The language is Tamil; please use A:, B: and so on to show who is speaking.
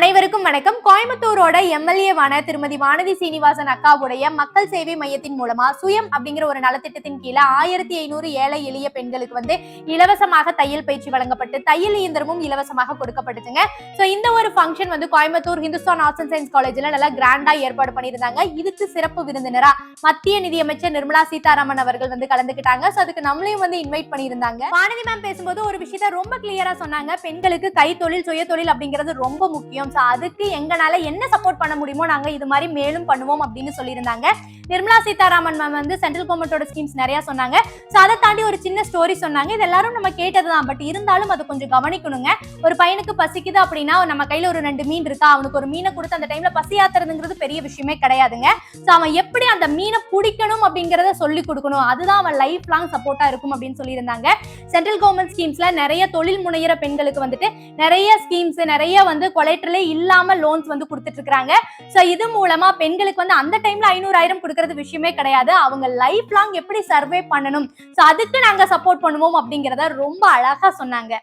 A: அனைவருக்கும் வணக்கம். கோயம்புத்தூரோட எம்எல்ஏவான திருமதி வானதி சீனிவாசன் அக்காவுடைய மக்கள் சேவை மையத்தின் மூலமா சுயம் அப்படிங்கிற ஒரு நலத்திட்டத்தின் கீழே 1500 ஏழை எளிய பெண்களுக்கு இலவசமாக தையல் பயிற்சி வழங்கப்பட்டு தையல் இயந்திரமும் இலவசமாக கொடுக்கப்பட்டுச்சுங்க. ஸோ இந்த ஒரு function Coimbatore Hindustan arts and science காலேஜ்ல நல்லா கிராண்டா ஏற்பாடு பண்ணியிருந்தாங்க. இதுக்கு சிறப்பு விருந்தினரா மத்திய நிதியமைச்சர் நிர்மலா சீதாராமன் அவர்கள் கலந்துக்கிட்டாங்க. ஸோ அதுக்கு நம்மளையும் இன்வைட் பண்ணியிருந்தாங்க. வானதி மேம் பேசும்போது ஒரு விஷயத்த ரொம்ப கிளியரா சொன்னாங்க. பெண்களுக்கு கைத்தொழில் சுய தொழில் அப்படிங்கிறது ரொம்ப முக்கியம். அதுக்கு எங்கனால என்ன சப்போர்ட் பண்ண முடியுமோ நாங்க இது மாதிரி மேலும் பண்ணுவோம் அப்படின்னு சொல்லியிருந்தாங்க. நிர்மலா சீதாராமன் மேம் சென்ட்ரல் கவர்மெண்டோட ஸ்கீம்ஸ் நிறைய சொன்னாங்க. சோ அதை தாண்டி ஒரு சின்ன ஸ்டோரி சொன்னாங்க. இது எல்லாரும் நம்ம கேட்டதுதான். பட் இருந்தாலும் அதை கொஞ்சம் கவனிக்கணுங்க. ஒரு பையனுக்கு பசிக்குது அப்படின்னா நம்ம கையில ஒரு 2 மீன் இருக்கா, அவனுக்கு ஒரு மீனை கொடுத்து அந்த டைம்ல பசி ஆத்துறதுங்கிறது பெரிய விஷயமே கிடையாதுங்க. சோ அவன் எப்படி அந்த மீனை பிடிக்கணும் அப்படிங்கறத சொல்லி கொடுக்கணும். அதுதான் அவன் லைஃப் லாங் சப்போர்ட்டா இருக்கும் அப்படின்னு சொல்லியிருந்தாங்க. சென்ட்ரல் கவர்மெண்ட் ஸ்கீம்ஸ்ல நிறைய தொழில் முனைகிற பெண்களுக்கு நிறைய ஸ்கீம்ஸ் நிறைய கொலைட்ரலே இல்லாம லோன்ஸ் கொடுத்துட்டு இருக்காங்க. சோ இது மூலமா பெண்களுக்கு அந்த டைம்ல 500,000 கொடுக்கறது விஷயமே கிடையாது. அவங்க லைஃப் லாங் எப்படி சர்வே பண்ணணும், சோ அதுக்கு நாங்க சப்போர்ட் பண்ணுவோம் அப்படிங்கறத ரொம்ப அழகா சொன்னாங்க.